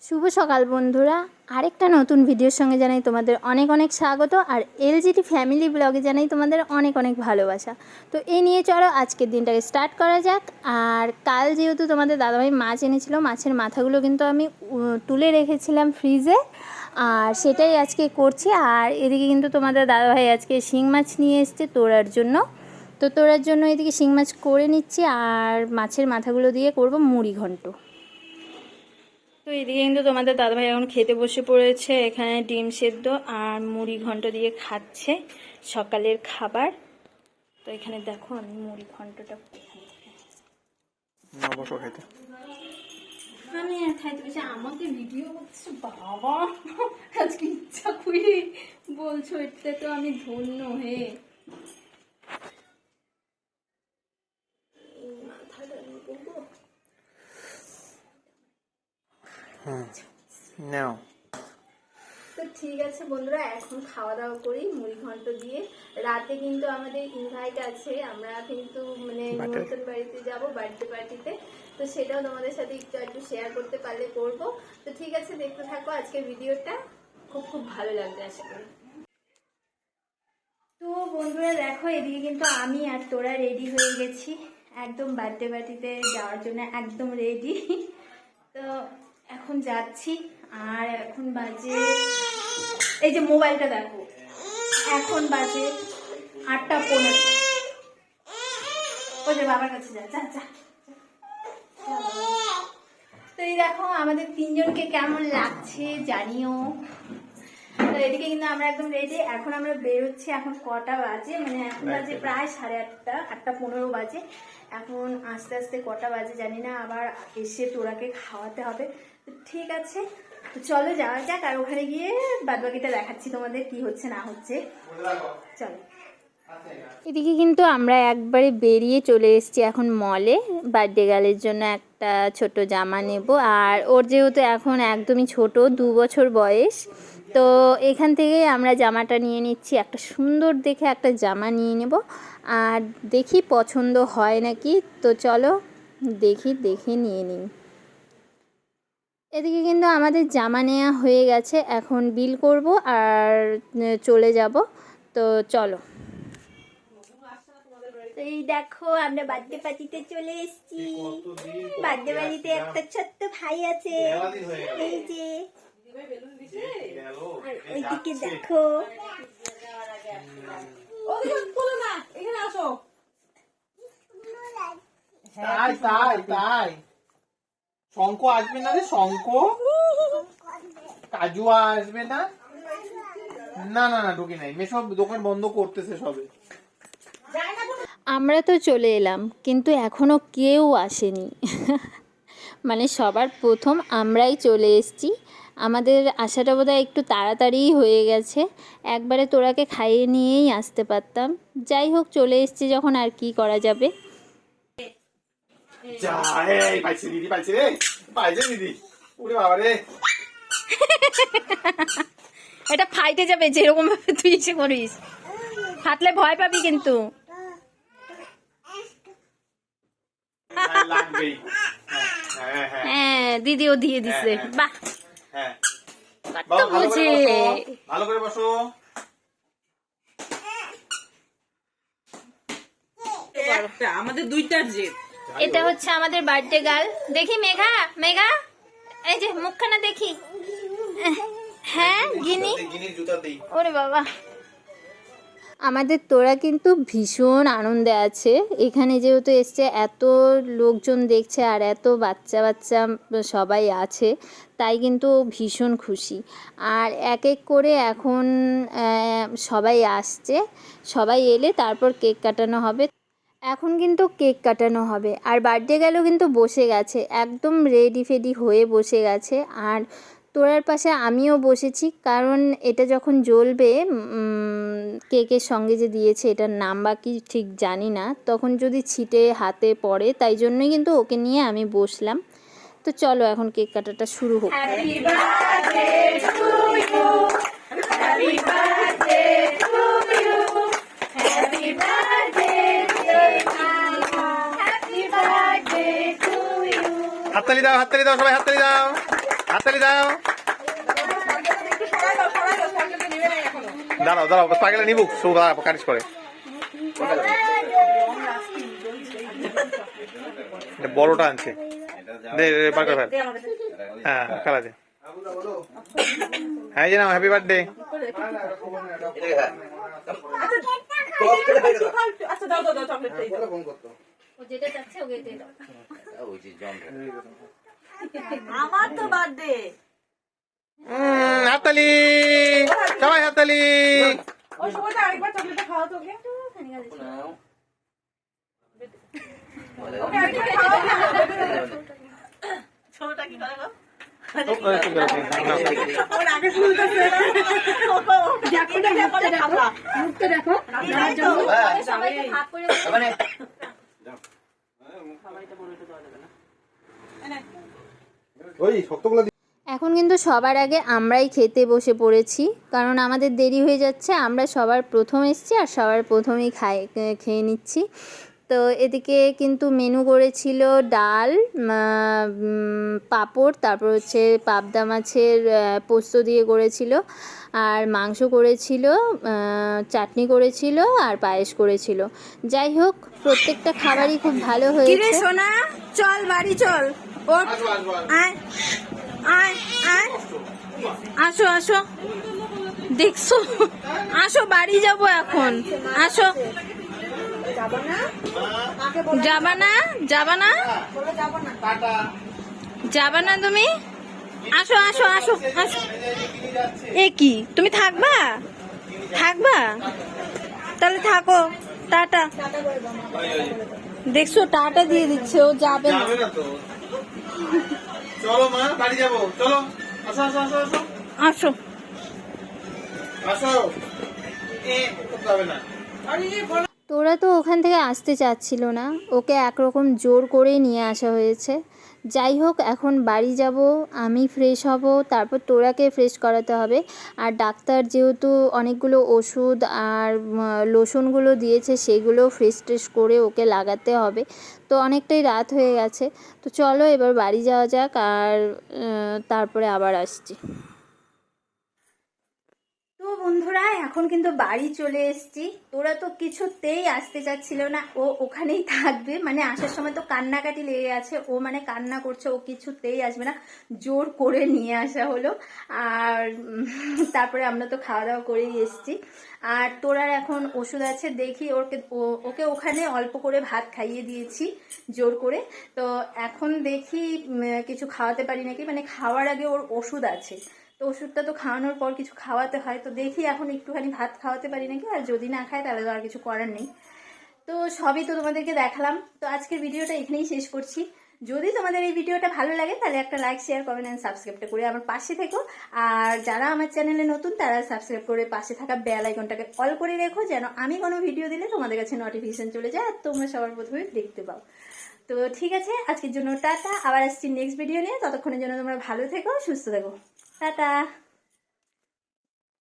শুভ সকাল বন্ধুরা, আরেকটা নতুন ভিডিওর সঙ্গে জানাই তোমাদের অনেক অনেক স্বাগত। আর এলজিটি ফ্যামিলি ব্লগে জানাই তোমাদের অনেক অনেক ভালোবাসা। তো এই নিয়ে চলো আজকের দিনটাকে স্টার্ট করা যাক। আর কাল যেহেতু তোমাদের দাদাভাই মাছ এনেছিল, মাছের মাথাগুলো কিন্তু আমি তুলে রেখেছিলাম ফ্রিজে, আর সেটাই আজকে করছি। আর এদিকে কিন্তু তোমাদের দাদাভাই আজকে শিং মাছ নিয়ে এসছে তোড়ার জন্য। তো তোড়ার জন্য এদিকে শিং মাছ করে নিচ্ছি, আর মাছের মাথাগুলো দিয়ে করব মুড়ি ঘন্ট। তো এদিকে কিন্তু তোমাদের দাদাভাই এখন খেতে বসে পড়েছে, এখানে ডিম সেদ্ধ আর মুড়ি ঘন্ট দিয়ে খাচ্ছে সকালের খাবার। তো এখানে দেখো আমি মুড়ি ঘন্টটা আমি আর খাইতে বসে, আমাকে ভিডিও করছো বাবা, আজকে ইচ্ছা করে বলছো, এটা তো আমি ধন্য হে। মাথাটা নিয়ে পড়বো। তো ঠিক আছে বন্ধুরা, এখন খাওয়া দাওয়া করি মুড়ি ঘন্ট দিয়ে। রাতে কিন্তু আমাদের ইনভাইট আছে, আমরা কিন্তু মানে নতুন বাড়িতে যাব, বার্থডে পার্টিতে। তো সেটাও তোমাদের সাথে একটু একটু শেয়ার করতে পারলে করব। তো ঠিক আছে, দেখতে থাকো আজকের ভিডিওটা, খুব খুব ভালো লাগবে আশা করি। তো বন্ধুরা দেখো, এদিকে কিন্তু আমি আর তোরা রেডি হয়ে গেছি, একদম বার্থডে পার্টিতে যাওয়ার জন্য একদম রেডি। তো এখন যাচ্ছি। আর এখন বাজে, এই যে মোবাইলটা দেখো, এখন বাজে 8:15। ওই যে বাবার কাছে যা যা যা। তো এই দেখো আমাদের তিনজনকে কেমন লাগছে জানিও। তো এদিকে কিন্তু আমরা একদম রেডি, এখন আমরা বেরোচ্ছি। এখন কটা বাজে, মানে এখন বাজে প্রায় 8:30, 8:15 বাজে। এখন আস্তে আস্তে কটা বাজে জানি না, আবার এসে তোরাকে খাওয়াতে হবে। তো ঠিক আছে, তো চলো যাওয়া যাক, আর ওখানে গিয়ে বাদবাকিটা দেখাচ্ছি তোমাদের কি হচ্ছে না হচ্ছে। চলো। এদিকে কিন্তু আমরা একবারে বেরিয়ে চলে এসেছি এখন মলে, বার্থডে গার্লের জন্য একটা ছোট জামা নেব। আর ওর যেহেতু এখন একদমই ছোট, 2 বছর বয়স, তো এখান থেকে আমরা জামাটা নিয়ে নিচ্ছি। একটা সুন্দর দেখে একটা জামা নিয়ে নেব, আর দেখি পছন্দ হয় নাকি। তো চলো দেখে নিয়ে নিই। এদিকে কিন্তু আমাদের জামা নেওয়া হয়ে গেছে, এখন বিল করব আর চলে যাব। তো চলো। এই দেখো আমরা বার্থডে পার্টিতে চলে এসেছি। বার্থডে বাড়িতে একটা ছোট্ট ভাই আছে, এই যে। আর ওইদিকে দেখো, শঙ্খ আসবে না রে, শঙ্খ কাজু আসবে না। না না না ঢুকি নাই, মেয়ে সব দোকান বন্ধ করতেছে সবে। আমরা তো চলে এলাম, কিন্তু এখনো কেউ আসেনি। মানে সবার প্রথম আমরাই চলে এসেছি। আমাদের আসাটা বোধহয় একটু তাড়াতাড়িই হয়ে গেছে, একবারে তোরাকে খাইয়ে নিয়েই আসতে পারতাম। যাই হোক, চলে এসেছি যখন আর কি করা যাবে। এটা ফাইটে যাবে, যেরকম ভাবে তুই এসে করিস, ফাটলে ভয় পাবি কিন্তু। হ্যাঁ, দিদিও দিয়ে দিছে। বাহ, কত বুঝে। ভালো করে বসো। আমাদের দুইটার জেদ। এটা হচ্ছে আমাদের বার্থডে গার্ল। দেখি মেঘা, মেঘা এই যে মুখখানা দেখি। হ্যাঁ, গিনি। ওরে বাবা, আমাদের তোরা কিন্তু ভীষণ আনন্দে আছে। এখানে যেহেতু এসছে, এত লোকজন দেখছে আর এত বাচ্চা বাচ্চা সবাই আছে, তাই কিন্তু ভীষণ খুশি। আর এক এক করে এখন সবাই আসছে, সবাই এলে তারপর কেক কাটানো হবে। এখন কিন্তু কেক কাটানো হবে, আর বার্থডে গেলেও কিন্তু বসে গেছে, একদম রেডি ফেডি হয়ে বসে গেছে। আর তোরার পাশে আমিও বসেছি, কারণ এটা যখন জ্বলবে, কেকের সঙ্গে যে দিয়েছে, এটার নাম বা কি ঠিক জানি না, তখন যদি ছিটে হাতে পড়ে, তাই জন্যই কিন্তু ওকে নিয়ে আমি বসলাম। তো চলো এখন কেক কাটাটা শুরু হোক। হাততালি দাও, হাততালি দাও, সবাই হাততালি দাও। হাততালি দাও। দাঁড়াও দাঁড়াও, পাগলা নিবুক সব কারিশ করে। বড়টা আনছে, দে বার করে ফেল। হ্যাঁ খেলা দে। হ্যাঁ জানাম হ্যাপি বার্থডে। আমার তো বার্থডে। হাততালি সবাই, হাততালি। আরেকবার চকলেটটা খাওয়া তো ওকে। ছোটটা কি করে গো? ওর আগে ফুলতেছে না। মুখটা দেখো। সবাইকে ভাগ করে ওই শক্তগুলো। এখন কিন্তু সবার আগে আমরাই খেতে বসে পড়েছি, কারণ আমাদের দেরি হয়ে যাচ্ছে। আমরা সবার প্রথম এসেছি আর সবার প্রথমেই খেয়ে নিচ্ছি। তো এদিকে কিন্তু মেনু করেছিল ডাল, পাঁপড়, তারপর হচ্ছে পাবদা মাছের পোস্ত দিয়ে করেছিল, আর মাংস করেছিল, চাটনি করেছিল, আর পায়েস করেছিল। যাই হোক, প্রত্যেকটা খাবারই খুব ভালো হয়েছে। সোনা চল বাড়ি চল। ওঠ আয় আয় আয়, আসো আসো, দেখছো, আসো বাড়ি যাব এখন, আসো। যাবা না যাবা না যাবা না তুমি, আসো আসো আসো আসো। এ কি তুমি থাকবা? থাকবা তাহলে থাকো, টাটা। দেখছো টাটা দিয়ে দিচ্ছে, ও যাবে না। চলো মা বাড়ি যাবো, চলো আসো আসো আসো আসো আসো। আসো। করতে হবে না। তোরা তো ওখান থেকে আসতে চাচ্ছিল না, ওকে একরকম জোর করেই নিয়ে আসা হয়েছে। যাই হোক, এখন বাড়ি যাব, আমি ফ্রেশ হব, তারপর তোরাকে ফ্রেশ করাতে হবে। আর ডাক্তার যেহেতু অনেকগুলো ওষুধ আর লোশনগুলো দিয়েছে, সেগুলো ফ্রেশ ট্রেশ করে ওকে লাগাতে হবে। তো অনেকটাই রাত হয়ে গেছে, তো চলো এবার বাড়ি যাওয়া যাক, আর তারপরে আবার আসছি। তো বন্ধুরা, এখন কিন্তু বাড়ি চলে এসেছি। তোরা তো কিছুতেই আসতে চাচ্ছিল না, ও ওখানেই থাকবে, মানে আসার সময় তো কান্নাকাটি লেগে আছে, ও মানে কান্না করছে, ও কিছুতেই আসবে না, জোর করে নিয়ে আসা হলো। আর তারপরে আমরা তো খাওয়া দাওয়া করেই এসেছি। আর তোরার এখন ওষুধ আছে, দেখি ওকে ওখানে অল্প করে ভাত খাইয়ে দিয়েছি জোর করে। তো এখন দেখি কিছু খাওয়াতে পারি নাকি, মানে খাওয়ার আগে ওর ওষুধ আছে, তো ওষুধটা তো খাওয়ানোর পর কিছু খাওয়াতে হয়। তো দেখি এখন একটুখানি ভাত খাওয়াতে পারি নাকি, আর যদি না খায় তাহলে তো আর কিছু করার নেই। তো সবই তো তোমাদেরকে দেখালাম। তো আজকের ভিডিওটা এখানেই শেষ করছি। যদি তোমাদের এই ভিডিওটা ভালো লাগে তাহলে একটা লাইক, শেয়ার, কমেন্ট অ্যান্ড সাবস্ক্রাইবটা করে আমার পাশে থেকো। আর যারা আমার চ্যানেলে নতুন তারা সাবস্ক্রাইব করে পাশে থাকা বেল আইকনটাকে অল করে রেখো, যেন আমি কোনো ভিডিও দিলে তোমাদের কাছে নোটিফিকেশন চলে যায় আর তোমরা সবার প্রথমে দেখতে পাও। তো ঠিক আছে, আজকের জন্য টাটা, আবার আসছি নেক্সট ভিডিও নিয়ে। ততক্ষণের জন্য তোমরা ভালো থেকো, সুস্থ থেকো, টাটা।